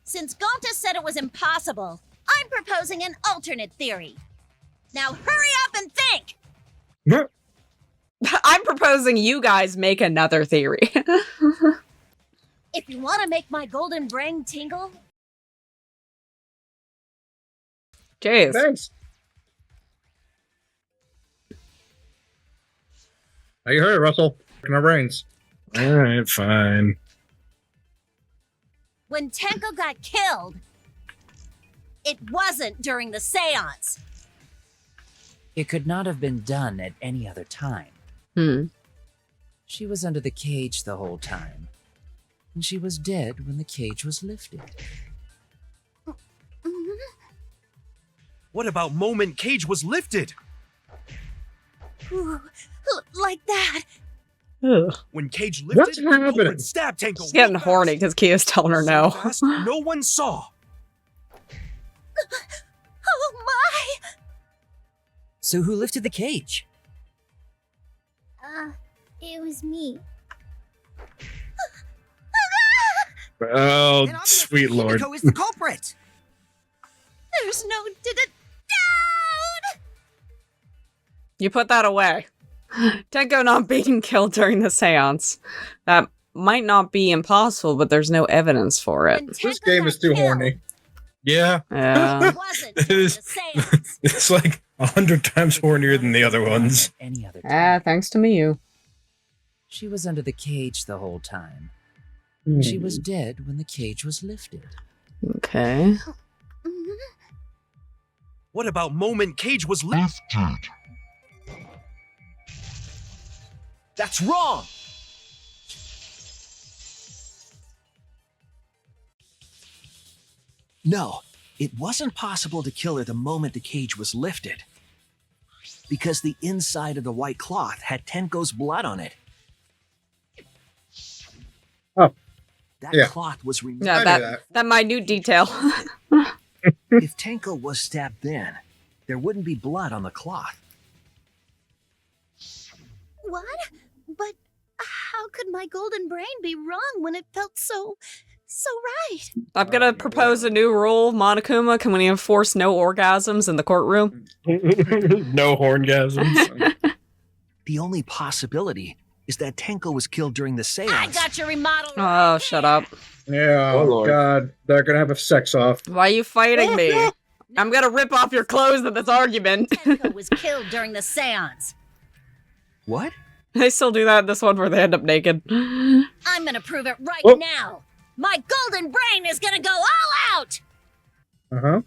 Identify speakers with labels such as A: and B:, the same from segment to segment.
A: Since Gonta said it was impossible, I'm proposing an alternate theory. Now hurry up and think!
B: I'm proposing you guys make another theory.
A: If you want to make my golden brain tingle...
B: Jeez.
C: Thanks. How you heard it, Russell? In our brains.
D: Alright, fine.
A: When Tenko got killed, it wasn't during the seance.
E: It could not have been done at any other time. She was under the cage the whole time, and she was dead when the cage was lifted.
F: What about moment cage was lifted?
A: Ooh, like that.
B: Ugh.
F: When cage
C: What's
F: lifted, the
C: happening?
F: culprit stabbed Tenko.
B: She's getting
F: real
B: horny
F: fast.
B: because Kia's telling her
F: So
B: no.
F: fast, no one saw.
A: Oh my!
E: So who lifted the cage?
A: It was me.
D: Oh,
E: Then
D: sweet lord.
E: Himiko is the culprit.
A: There's no doubt.
B: You put that away. Tenko not being killed during the seance. That might not be impossible, but there's no evidence for it.
A: When
C: This
A: Tenko
C: game
A: got
C: is too
A: killed,
C: horny.
D: Yeah,
B: Yeah.
A: It wasn't during the seance.
D: it's like 100 times hornier than the other ones.
E: Any other time.
B: Thanks to me, you.
E: She was under the cage the whole time.
C: Hmm.
E: She was dead when the cage was lifted.
B: Okay.
F: What about moment cage was lifted? That's wrong.
G: No, it wasn't possible to kill her the moment the cage was lifted. Because the inside of the white cloth had Tenko's blood on it.
C: Oh.
G: That
C: Yeah.
G: cloth was removed.
B: Yeah,
C: I knew
B: that
C: that.
B: minute detail.
G: If Tenko was stabbed then, there wouldn't be blood on the cloth.
A: What? But how could my golden brain be wrong when it felt so right?
B: I'm gonna propose a new rule, Monokuma. Can we enforce no orgasms in the courtroom?
D: No horngasms.
G: The only possibility is that Tenko was killed during the seance.
A: I got your remodel.
B: Oh, shut up.
C: Yeah,
D: Oh,
C: oh,
D: Lord.
C: God. They're gonna have a sex off.
B: Why are you fighting me? I'm gonna rip off your clothes in this argument.
A: Tenko was killed during the seance.
G: What?
B: They still do that in this one where they end up naked.
A: I'm gonna prove it right
C: Oh.
A: now. My golden brain is gonna go all out.
C: Uh-huh.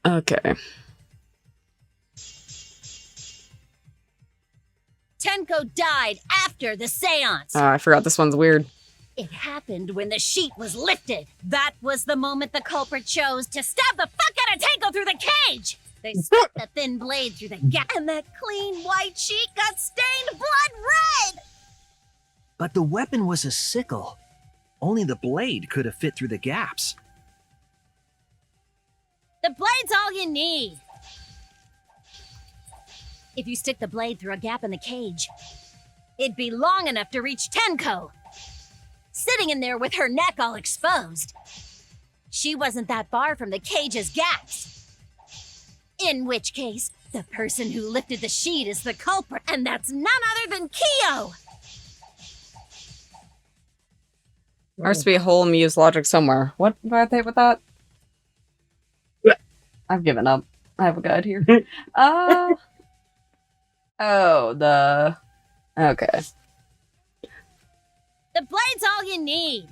B: Okay.
A: Tenko died after the seance.
B: I forgot this one's weird.
A: It happened when the sheet was lifted. That was the moment the culprit chose to stab the fuck out of Tenko through the cage. They stuck the thin blade through the gap, and that clean white sheet got stained blood red.
G: But the weapon was a sickle. Only the blade could have fit through the gaps.
A: The blade's all you need. If you stick the blade through a gap in the cage, it'd be long enough to reach Tenko, sitting in there with her neck all exposed. She wasn't that far from the cage's gaps. In which case, the person who lifted the sheet is the culprit, and that's none other than Kyo.
B: There has to be a hole in Miu's logic somewhere. What do I think with that? I've given up. I have a guide here. Okay.
A: The blade's all you need.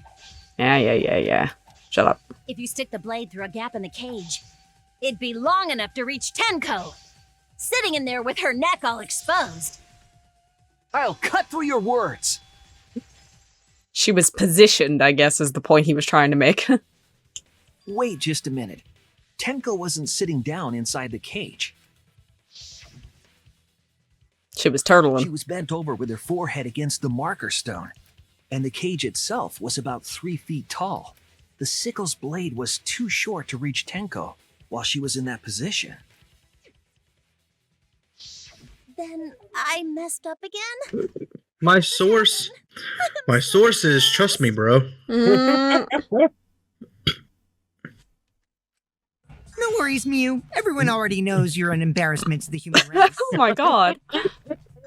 B: Yeah. Shut up.
A: If you stick the blade through a gap in the cage, it'd be long enough to reach Tenko, sitting in there with her neck all exposed.
G: I'll cut through your words.
B: She was positioned, I guess, is the point he was trying to make.
G: Wait just a minute. Tenko wasn't sitting down inside the cage.
B: She was
G: She
B: turtling.
G: was bent over with her forehead against the marker stone, and the cage itself was about 3 feet tall. The sickle's blade was too short to reach Tenko while she was in that position.
A: Then I messed up again?
C: My source My sources, trust me, bro.
B: Mm,
H: No worries, Mew. Everyone already knows you're an embarrassment to the human race.
B: oh my god.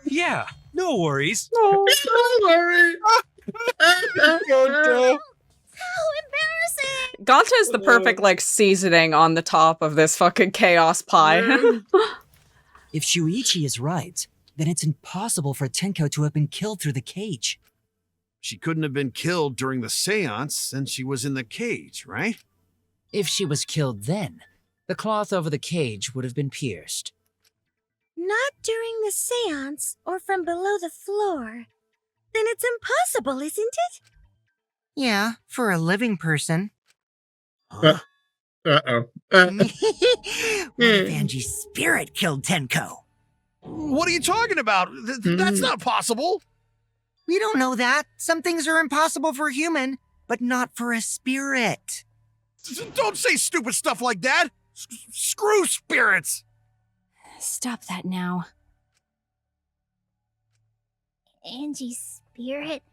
F: Yeah, no worries.
B: No.
C: Don't worry.
A: How embarrassing!
B: Ganta is the perfect, like, seasoning on the top of this fucking chaos pie.
E: If Shuichi is right, then it's impossible for Tenko to have been killed through the cage.
I: She couldn't have been killed during the seance since she was in the cage, right?
E: If she was killed then, the cloth over the cage would have been pierced.
A: Not during the seance or from below the floor. Then it's impossible, isn't it?
H: Yeah, for a living person.
C: Uh-oh.
H: What if Angie's spirit killed Tenko?
I: What are you talking about? That's not possible.
H: We don't know that. Some things are impossible for a human, but not for a spirit.
I: Don't say stupid stuff like that. Screw spirits.
A: Stop that now. Angie's spirit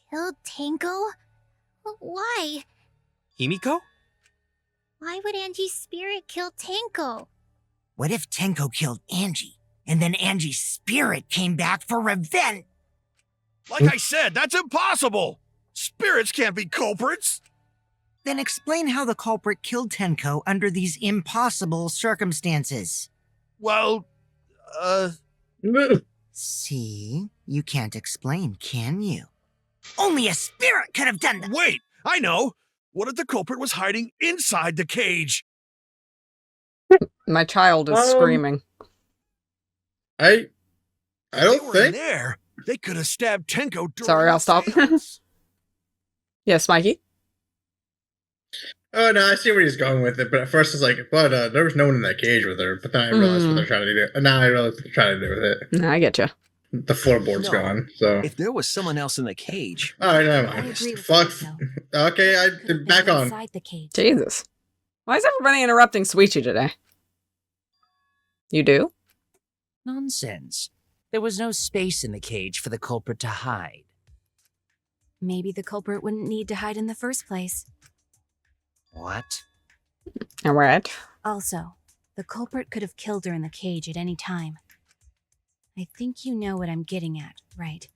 A: killed Tenko? Why?
F: Himiko?
A: Why would Angie's spirit kill Tenko?
H: What if Tenko killed Angie, and then Angie's spirit came back for revenge?
I: Like I said, that's impossible. Spirits can't be culprits.
H: Then explain how the culprit killed Tenko under these impossible circumstances.
I: Well,
H: See, you can't explain, can you? Only a spirit could have done that.
I: wait, I know. What if the culprit was hiding inside the cage?
B: My child is screaming.
C: I
I: If
C: don't
I: they were in
C: think.
I: there. They could have stabbed Tenko during
B: Sorry,
I: the
B: I'll stop.
I: seance.
B: Yes, Mikey?
C: Oh no, I see where he's going with it. But at first, it's like, but there was no one in that cage with her. But then I realized what they're trying to do. Now I realize what they're trying to do with it.
B: No, I get you.
C: The floorboard's
G: No.
C: gone. So.
G: If there was someone else in the cage,
C: All right, never
A: I
C: mind.
A: agree with
C: Fuck.
A: that,
C: Okay, I
A: Could've been
C: back on.
A: inside the cage.
B: Jesus. Why is everybody interrupting Sweetie today? You do?
E: Nonsense. There was no space in the cage for the culprit to hide.
A: Maybe the culprit wouldn't need to hide in the first place.
E: What?
B: Alright.
A: Also, the culprit could have killed her in the cage at any time. I think you know what I'm getting at, right?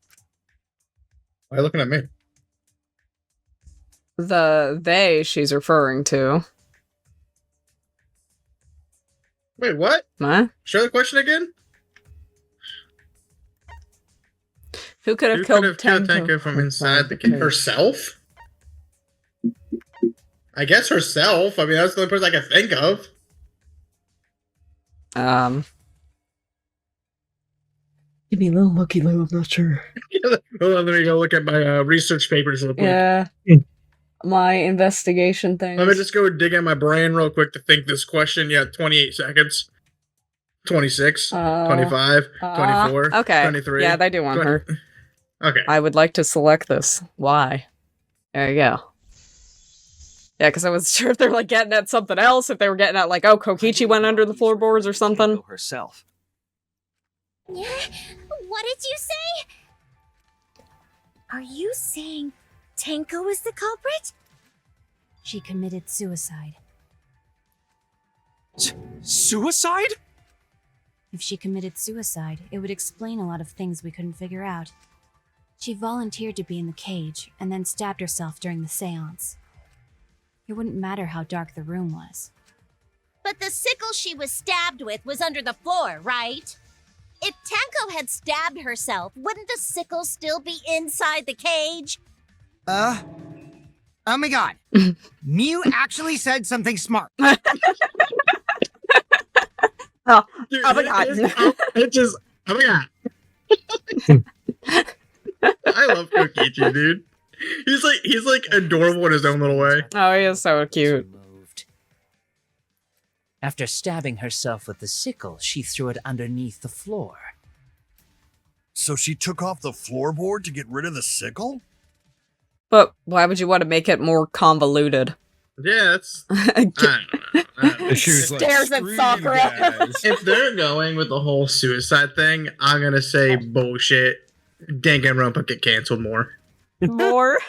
C: Why are you looking at me?
B: The they she's referring to.
C: Wait, what?
B: Huh?
C: Show the question again.
B: Who could have
C: Who
B: killed
C: could have killed
B: Tenko
C: Tenko from inside the cage? Herself? I guess herself. I mean, that's the only person I can think of.
B: Give me a little looky, Lou. I'm not sure.
C: Hold on, let me go look at my research papers real quick.
B: Yeah. My investigation thing.
C: Let me just go dig in my brain real quick to think this question. Yeah, 28 seconds. 26, 25, 24,
B: okay.
C: 23.
B: Yeah, they do want
C: 20.
B: her.
C: Okay.
B: I would like to select this. Why? There you go. Yeah, because I was sure if they were like getting at something else, if they were getting at like, oh, Kokichi went under the floorboards or something.
G: Tenko herself.
A: Yeah? What did you say? Are you saying Tenko is the culprit? She committed suicide.
F: Suicide?
A: If she committed suicide, it would explain a lot of things we couldn't figure out. She volunteered to be in the cage and then stabbed herself during the seance. It wouldn't matter how dark the room was. But the sickle she was stabbed with was under the floor, right? If Tenko had stabbed herself, wouldn't the sickle still be inside the cage?
H: Oh my god. Mew actually said something smart.
B: Oh,
C: Dude,
B: oh my god.
C: Oh my god. I love Kokichi, dude. He's like adorable in his own little way.
B: Oh, he is so cute.
E: Removed. After stabbing herself with the sickle, she threw it underneath the floor.
I: So she took off the floorboard to get rid of the sickle?
B: But why would you want to make it more convoluted?
C: Yeah, that's. I don't know.
D: She was like,
B: Stares at
D: "Screw you
B: Sakura."
D: guys."
C: If they're going with the whole suicide thing, I'm gonna say bullshit. Danganronpa get canceled more.
B: More.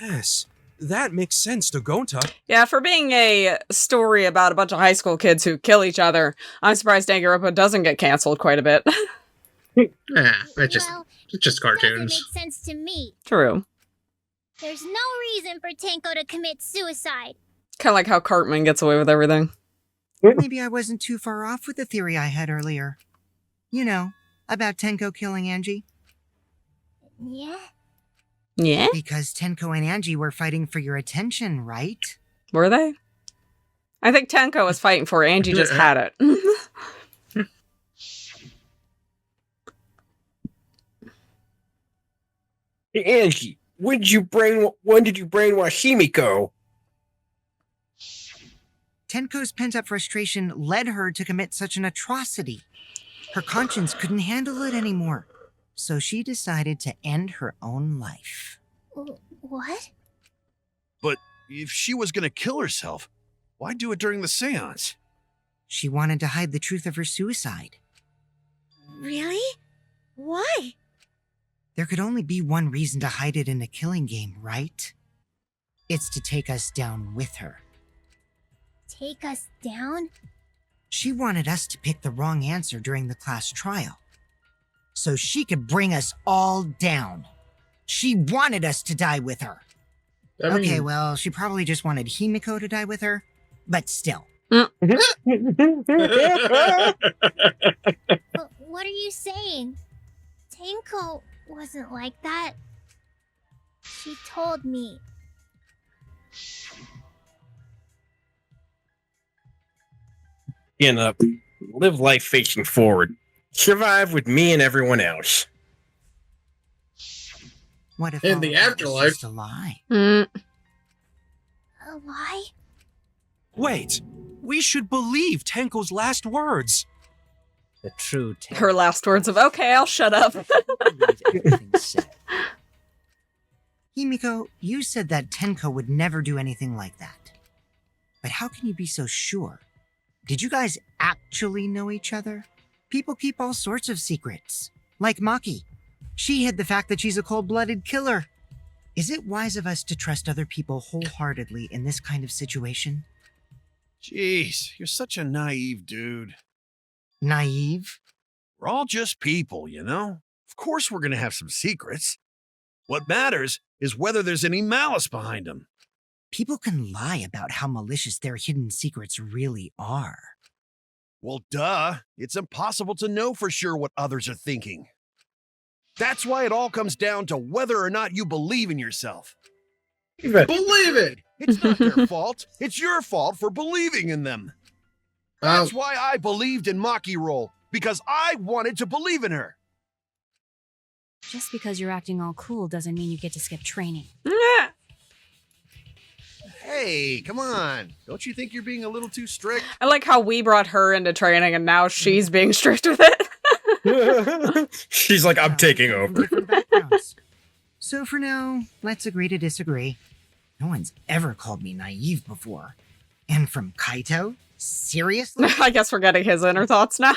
F: Yes, that makes sense to Gonta.
B: Yeah, for being a story about a bunch of high school kids who kill each other, I'm surprised Danganronpa doesn't get canceled quite a bit.
C: Yeah, it's just
J: Doesn't
C: cartoons.
J: make sense to me.
B: True.
J: There's no reason for Tenko to commit suicide.
B: Kind of like how Cartman gets away with everything.
H: Maybe I wasn't too far off with the theory I had earlier. You know, about Tenko killing Angie.
J: Yeah?
B: Yeah?
H: Because Tenko and Angie were fighting for your attention, right?
B: Were they? I think Tenko was fighting for it. Angie just had it.
D: Hey, Angie, when did you brainwash Himiko?
H: Tenko's pent-up frustration led her to commit such an atrocity. Her conscience couldn't handle it anymore, so she decided to end her own life.
J: What?
I: But if she was going to kill herself, why do it during the seance?
H: She wanted to hide the truth of her suicide.
J: Really? Why?
H: There could only be one reason to hide it in a killing game, right? It's to take us down with her.
J: Take us down?
H: She wanted us to pick the wrong answer during the class trial, so she could bring us all down. She wanted us to die with her. Okay, well, she probably just wanted Himiko to die with her, but still.
J: What are you saying? Tenko wasn't like that. She told me.
D: Live life facing forward. Survive with me and everyone else.
H: What if
C: In
H: all
C: the
H: of that was
C: afterlife.
H: just a lie?
J: A lie?
F: Wait, we should believe Tenko's last words.
E: The true Tenko.
B: Her last words of, okay, I'll shut up.
E: believed everything said.
H: Himiko, you said that Tenko would never do anything like that. But how can you be so sure? Did you guys actually know each other? People keep all sorts of secrets. Like Maki. She hid the fact that she's a cold-blooded killer. Is it wise of us to trust other people wholeheartedly in this kind of situation?
I: Jeez, you're such a naive dude.
H: Naive?
I: We're all just people, you know? Of course we're going to have some secrets. What matters is whether there's any malice behind them.
H: People can lie about how malicious their hidden secrets really are.
I: Well, duh. It's impossible to know for sure what others are thinking. That's why it all comes down to whether or not you believe in yourself.
C: Believe it!
I: It's not their fault. It's your fault for believing in them. That's why I believed in Maki Roll, because I wanted to believe in her.
K: Just because you're acting all cool doesn't mean you get to skip training.
I: Hey, come on. Don't you think you're being a little too strict?
B: I like how we brought her into training and now she's being strict with it.
D: She's like, I'm taking
H: From
D: over.
H: different backgrounds. So for now, let's agree to disagree. No one's ever called me naive before. And from Kaito? Seriously?
B: I guess we're getting his inner thoughts now.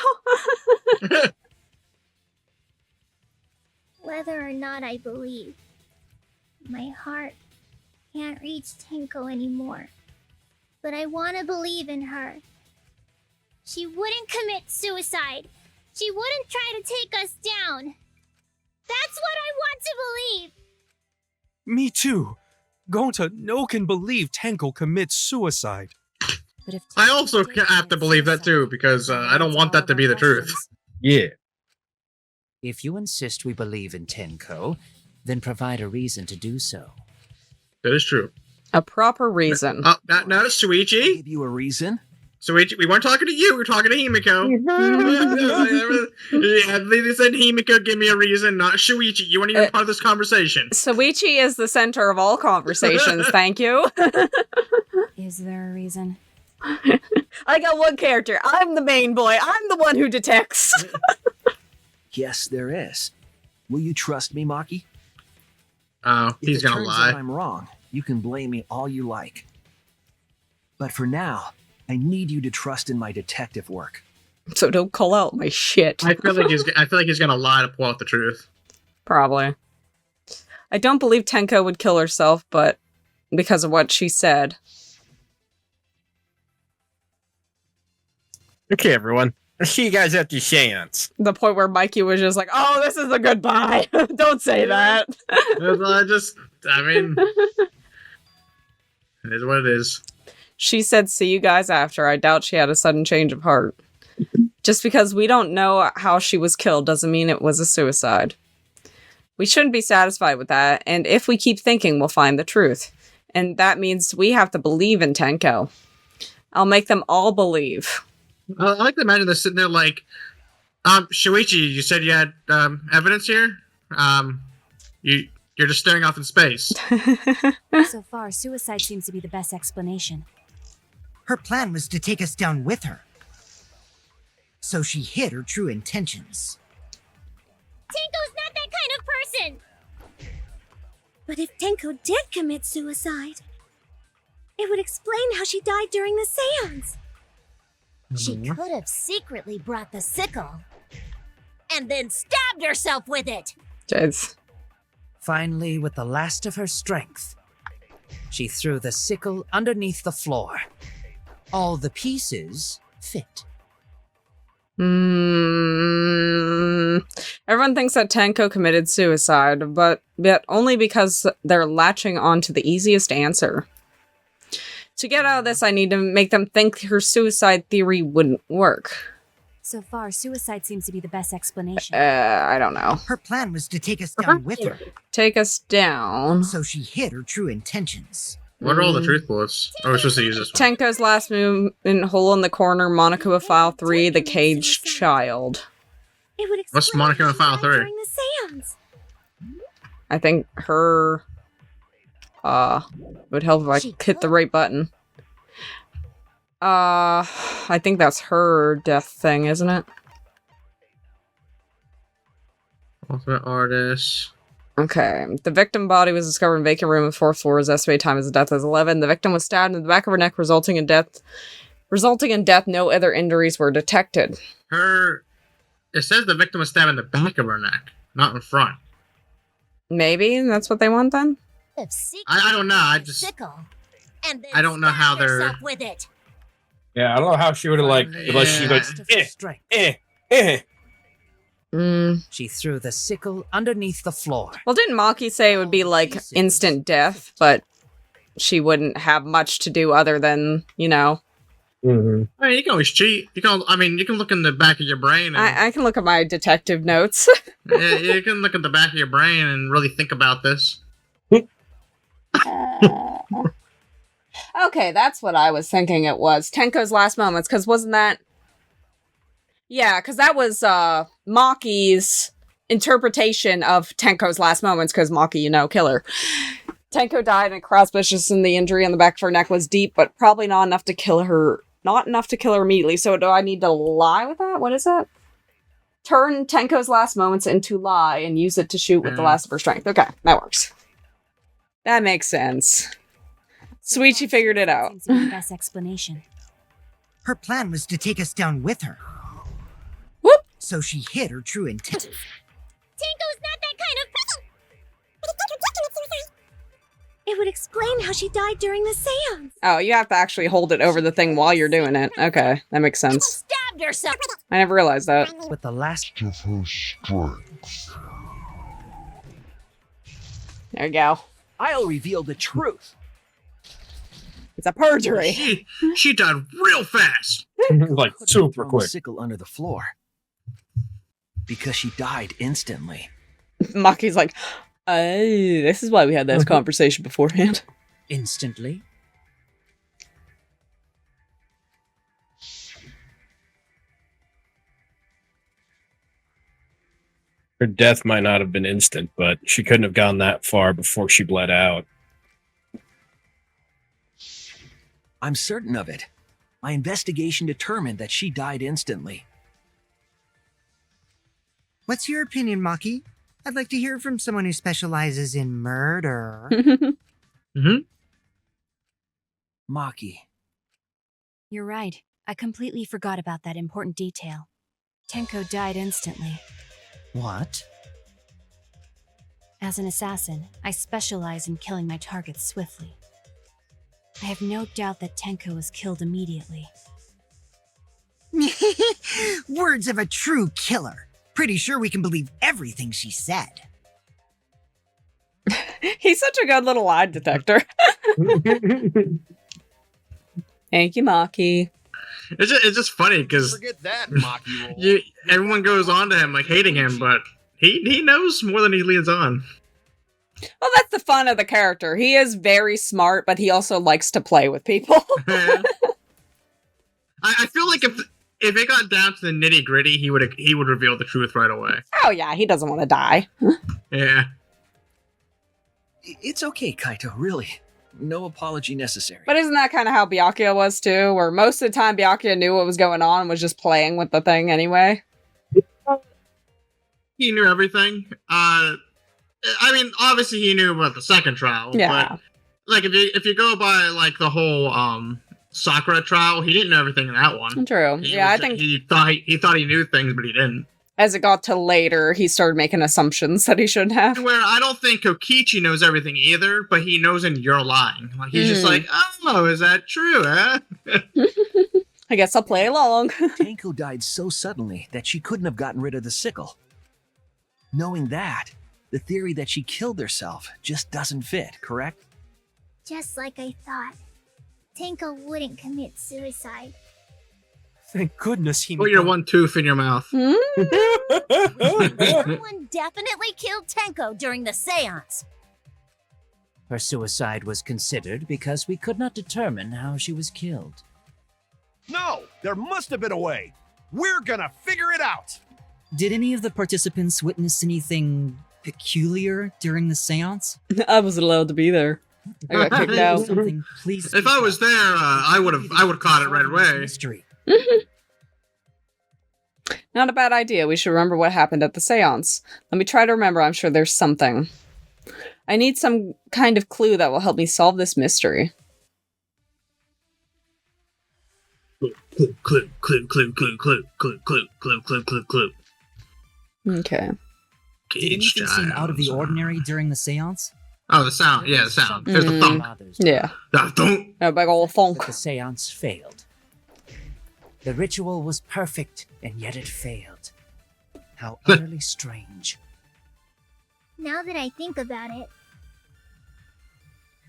J: Whether or not I believe, my heart can't reach Tenko anymore. But I want to believe in her. She wouldn't commit suicide. She wouldn't try to take us down. That's what I want to believe.
F: Me too. Gonta no can believe Tenko commits suicide.
K: But if
C: I also have to believe that too, because I don't want that to be the truth.
D: Yeah.
E: If you insist we believe in Tenko, then provide a reason to do so.
C: That is true.
B: A proper reason.
C: Now
G: I'll
C: Shuichi.
G: give you a reason.
C: Shuichi, we weren't talking to you, we were talking to Himiko. Yeah, they said Himiko, give me a reason, not Shuichi. You weren't even part of this conversation.
B: Soichi is the center of all conversations, thank you.
K: is there a reason?
B: I got one character. I'm the main boy. I'm the one who detects.
G: Yes, there is. Will you trust me, Maki?
C: Oh,
G: If
C: he's
G: it
C: gonna
G: turns
C: lie.
G: out I'm wrong, you can blame me all you like. But for now, I need you to trust in my detective work.
B: So don't call out my shit.
C: I feel like he's gonna lie to pull out the truth.
B: Probably. I don't believe Tenko would kill herself, but because of what she said.
D: Okay, everyone. I'll see you guys at the seance.
B: The point where Mikey was just like, oh, this is a goodbye. Don't say that.
C: I mean, it is what it is.
B: She said, see you guys after. I doubt she had a sudden change of heart. Just because we don't know how she was killed doesn't mean it was a suicide. We shouldn't be satisfied with that, and if we keep thinking, we'll find the truth. And that means we have to believe in Tenko. I'll make them all believe.
C: I like to imagine they're sitting there like, Shuichi, you said you had evidence here? You're just staring off in space.
K: So far, suicide seems to be the best explanation.
H: Her plan was to take us down with her. So she hid her true intentions.
J: Tenko's not that kind of person! But if Tenko did commit suicide, it would explain how she died during the seance.
A: She could have secretly brought the sickle and then stabbed herself with it.
B: Jeez.
E: Finally, with the last of her strength, she threw the sickle underneath the floor. All the pieces fit.
B: Everyone thinks that Tenko committed suicide, but only because they're latching on to the easiest answer. To get out of this, I need to make them think her suicide theory wouldn't work.
K: So far, suicide seems to be the best explanation.
B: I don't know.
H: Her plan was to take us down with her.
B: Take us down.
H: So she hid her true intentions.
C: What are all the truth bullets? Oh, we're supposed to use this one.
B: Tenko's last move in Hole in the Corner, Monica with File 3, the Caged Child.
J: It would
C: What's Monica with File 3?
J: during the seance.
B: I think her... it would help if I hit the right button. I think that's her death thing, isn't it?
C: Ultimate artist.
B: Okay. The victim body was discovered in a vacant room on the 4th floor. His estimated time as death is 11. The victim was stabbed in the back of her neck, resulting in death. No other injuries were detected.
C: It says the victim was stabbed in the back of her neck, not in front.
B: Maybe that's what they want then?
C: I don't know. I don't know how they're...
A: With it.
D: Yeah, I don't know how she would have unless she goes,
E: She threw the sickle underneath the floor.
B: Well, didn't Maki say it would be like instant death, but she wouldn't have much to do other than, you know.
C: I mean, you can always cheat. You can look in the back of your brain. And,
B: I can look at my detective notes.
C: yeah, you can look at the back of your brain and really think about this.
B: Okay, that's what I was thinking it was. Tenko's last moments, because wasn't that... Yeah, because that was Maki's interpretation of Tenko's last moments, because Maki, you know, killer. Tenko died in a crossbushes and the injury on the back of her neck was deep, but probably not enough to kill her. Not enough to kill her immediately, so do I need to lie with that? What is that? Turn Tenko's last moments into lie and use it to shoot with the last of her strength. Okay, that works. That makes sense. Sweet, she figured it out.
K: Seems to be the best explanation.
H: Her plan was to take us down with her.
B: Whoop!
H: So she hid her true intent.
J: Tenko's not that kind of person! It would explain how she died during the seance.
B: Oh, you have to actually hold it over the thing while you're doing it. Okay, that makes sense.
A: Stabbed herself.
B: I never realized that.
E: With the last
L: of her strength.
B: There you go.
G: I'll reveal the truth.
B: It's a perjury.
C: She died real fast.
D: like super
G: Thrown the
D: quick.
G: sickle under the floor. Because she died instantly.
B: Maki's like, this is why we had this conversation beforehand.
E: instantly.
D: Her death might not have been instant, but she couldn't have gone that far before she bled out.
G: I'm certain of it. My investigation determined that she died instantly.
H: What's your opinion, Maki? I'd like to hear from someone who specializes in murder.
G: Maki.
K: You're right. I completely forgot about that important detail. Tenko died instantly.
E: What?
K: As an assassin, I specialize in killing my targets swiftly. I have no doubt that Tenko was killed immediately.
H: Words of a true killer. Pretty sure we can believe everything she said.
B: He's such a good little lie detector. Thank you, Maki.
C: It's just funny because
I: Forget that, Maki roll.
C: everyone goes on to him like hating him, but he knows more than he leads on.
B: Well, that's the fun of the character. He is very smart, but he also likes to play with people.
C: I feel like if it got down to the nitty gritty, he would reveal the truth right away.
B: Oh yeah, he doesn't want to die.
C: Yeah.
G: It's okay, Kaito, really. No apology necessary.
B: But isn't that kind of how Byakuya was too? Where most of the time Byakuya knew what was going on and was just playing with the thing anyway?
C: He knew everything. I mean, obviously he knew about the second trial.
B: Yeah.
C: But, like, if you go by, like, the whole, Sakura trial, he didn't know everything in that one.
B: True. I think
C: he thought he knew things, but he didn't.
B: as it got to later, he started making assumptions that he shouldn't have.
C: Where I don't think Kokichi knows everything either, but he knows in you're lying. Like, he's just like, oh, is that true, huh?
B: I guess I'll play along.
G: Tenko died so suddenly that she couldn't have gotten rid of the sickle. Knowing that, the theory that she killed herself just doesn't fit, correct?
J: Just like I thought. Tenko wouldn't commit suicide.
F: Thank goodness he
C: Put your one tooth in your mouth.
A: Someone definitely killed Tenko during the seance.
E: Her suicide was considered because we could not determine how she was killed.
I: No, there must have been a way. We're gonna figure it out.
M: Did any of the participants witness anything peculiar during the seance?
B: I wasn't allowed to be there. I got kicked out.
M: Please.
C: If I was there, I would have caught it right away.
M: Mystery.
B: Not a bad idea. We should remember what happened at the seance. Let me try to remember. I'm sure there's something. I need some kind of clue that will help me solve this mystery.
C: Clue.
B: Okay.
M: Did anything seem out of the ordinary during the seance?
C: Oh, the sound. Yeah, the sound. There's the thunk.
B: Yeah.
C: Don't.
B: A big old thunk.
E: The seance failed. The ritual was perfect, and yet it failed. How utterly strange.
J: Now that I think about it,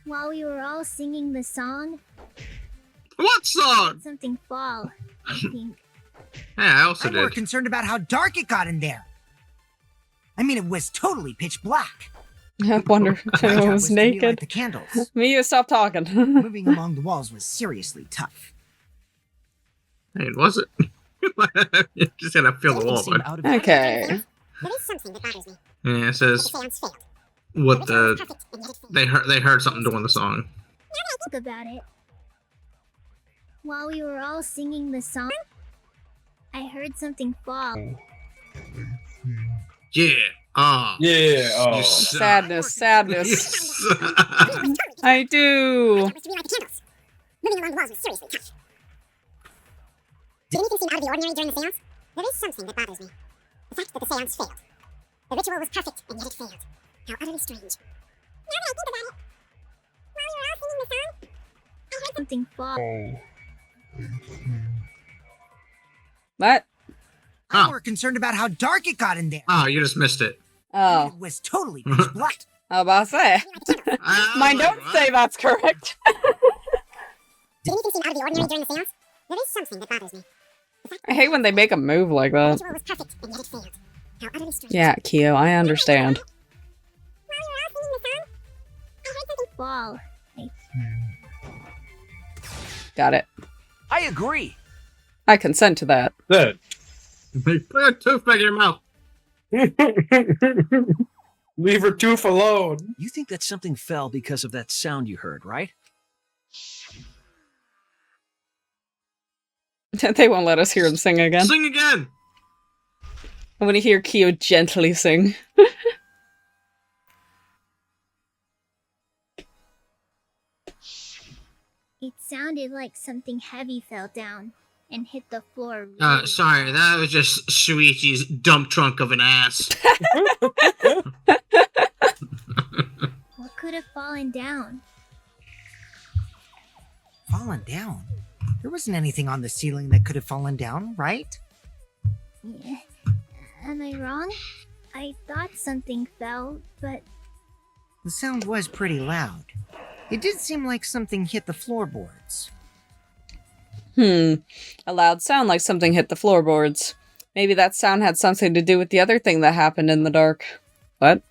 J: while we were all singing the song,
C: What song?
J: something fall, I think.
C: Yeah, I also
H: I'm more
C: did.
H: concerned about how dark it got in there. I mean, it was totally pitch black.
B: I wonder if anyone was
H: To me like
B: naked.
H: the candles.
B: Miyu, stop talking.
H: Moving along the walls was seriously tough.
C: Hey, was it? You just gotta feel the wall, bud.
B: Okay.
N: There is something that bothers me.
C: Yeah, it says
N: Seance failed.
C: what they heard something during the song.
J: Think about it. While we were all singing the song, I heard something fall.
C: Yeah.
D: Yeah. Oh.
B: Sadness. I do.
N: That was to relight the candles. Moving along the walls was seriously tough. Did anything seem out of the ordinary during the seance? There is something that bothers me. The fact that the seance failed. The ritual was perfect, and yet it failed. How utterly strange. Now that I think about it, while we were all singing the song, I heard
J: Something fall.
B: What?
H: I'm more concerned about how dark it got in there.
C: Oh, you just missed it.
B: Oh.
H: It was totally pitch black.
B: I was about to say. My notes say that's correct.
N: Did anything seem out of the ordinary during the seance? There is something that bothers me.
B: I hate when they make a move like
N: The
B: that.
N: ritual was perfect, and yet it failed. How utterly strange.
B: Yeah, Kyo, I understand.
N: While we were all singing the song, I heard something
J: Fall.
B: Got it.
G: I agree.
B: I consent to that.
D: Good.
C: Put a tooth back in your mouth.
D: Leave her tooth alone.
G: You think that something fell because of that sound you heard, right?
B: They won't let us hear him sing again.
C: Sing again.
B: I want to hear Kyo gently sing.
J: It sounded like something heavy fell down and hit the floor.
C: Sorry, that was just Shuichi's dump trunk of an ass.
J: would have fallen down.
H: Fallen down? There wasn't anything on the ceiling that could have fallen down, right?
J: Yeah. Am I wrong? I thought something fell, but
H: The sound was pretty loud. It did seem like something hit the floorboards.
B: A loud sound like something hit the floorboards. Maybe that sound had something to do with the other thing that happened in the dark. What?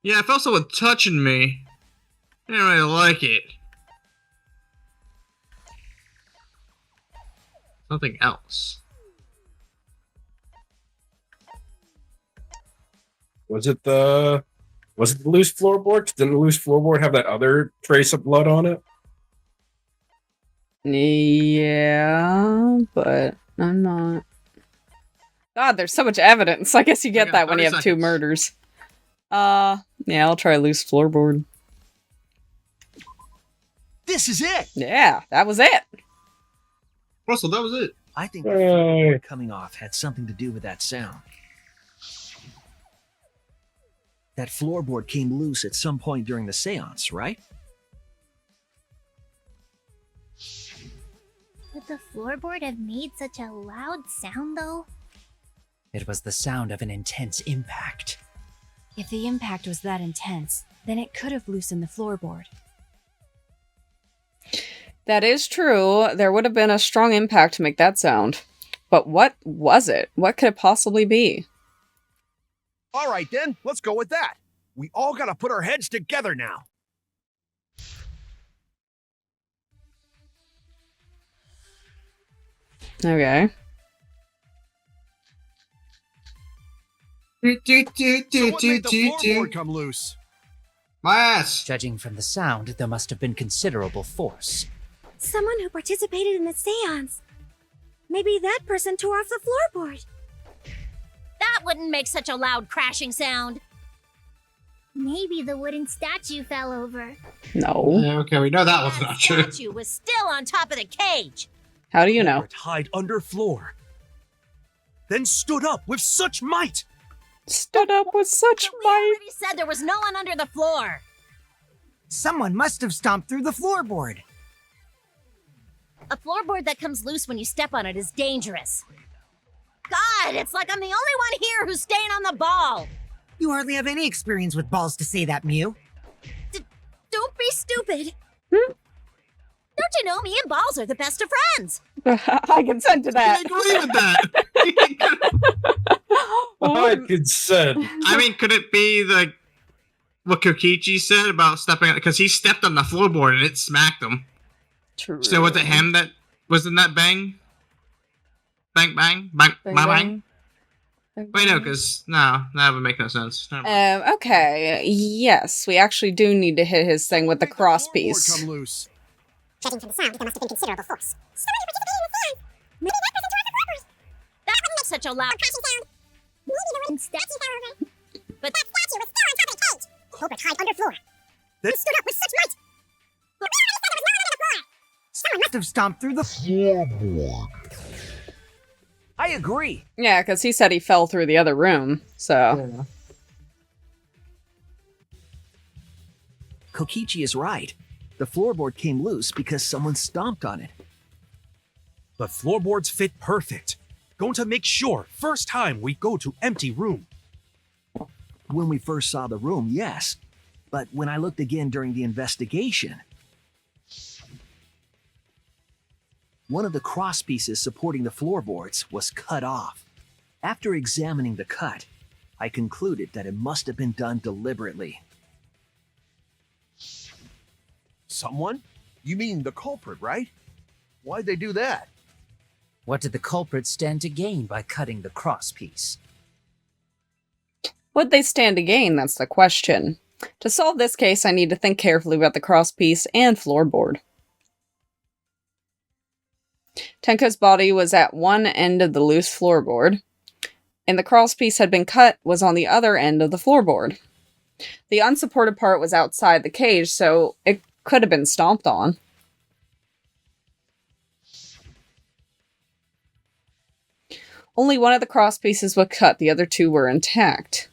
C: Yeah, I felt someone touching me. I didn't really like it. Something else.
D: Was it the loose floorboard? Didn't the loose floorboard have that other trace of blood on it?
B: Yeah, but I'm not. God, there's so much evidence. I guess you get that when you have 2 murders. Yeah, I'll try loose floorboard.
G: This is it!
B: Yeah, that was it.
C: Russell, that was it.
G: I think the floorboard coming off had something to do with that sound. That floorboard came loose at some point during the seance, right?
J: would the floorboard have made such a loud sound, though?
E: It was the sound of an intense impact.
K: If the impact was that intense, then it could have loosened the floorboard.
B: That is true. There would have been a strong impact to make that sound. But what was it? What could it possibly be?
I: All right, then. Let's go with that. We all gotta put our heads together now.
B: Okay.
I: So what made the floorboard come loose?
C: My ass.
E: Judging from the sound, there must have been considerable force.
A: Someone who participated in the seance. Maybe that person tore off the floorboard. That wouldn't make such a loud crashing sound.
J: Maybe the wooden statue fell over.
B: No.
C: Okay, we know that was not true.
A: The statue was still on top of the cage.
B: How do you know?
F: Hide under floor. Then stood up with such might.
B: Stood up with such
A: We already said there was no one under the floor.
H: Someone must have stomped through the floorboard.
A: A floorboard that comes loose when you step on it is dangerous. God, it's like I'm the only one here who's staying on the ball.
H: You hardly have any experience with balls to say that, Mew.
A: Don't be stupid. Don't you know me and Balls are the best of friends?
B: I consent to that.
C: I agree with that.
D: I consent.
C: I mean, could it be the what Kokichi said about stepping on? Because he stepped on the floorboard and it smacked him.
B: True.
C: So was it him that was in that bang? Bang, bang, bang, bang, bang. Wait, no, because no, that would make no sense.
B: Okay. Yes, we actually do need to hit his thing with the cross piece.
I: Come loose.
N: Judging from the sound, there must have been considerable force. Someone who participated in the seance. Maybe that person tore off the floorboard.
A: That wouldn't make such a loud
N: Crashing sound. Maybe the wooden statue fell over.
A: But
N: that statue was still on top of the cage. Culprit hide under floor. Who stood up with such might? But we already said there was no one under the floor. Someone
H: Must have stomped through the
L: floorboard.
G: I agree.
B: Yeah, because he said he fell through the other room, so...
G: Kokichi is right. The floorboard came loose because someone stomped on it.
F: But floorboards fit perfect. Going to make sure first time we go to empty room.
G: When we first saw the room, yes. But when I looked again during the investigation, one of the cross pieces supporting the floorboards was cut off. After examining the cut, I concluded that it must have been done deliberately.
I: Someone? You mean the culprit, right? Why'd they do that?
E: What did the culprit stand to gain by cutting the cross piece?
B: Would they stand to gain? That's the question. To solve this case, I need to think carefully about the cross piece and floorboard. Tenko's body was at one end of the loose floorboard, and the cross piece had been cut was on the other end of the floorboard. The unsupported part was outside the cage, so it could have been stomped on. Only one of the cross pieces was cut, the other two were intact.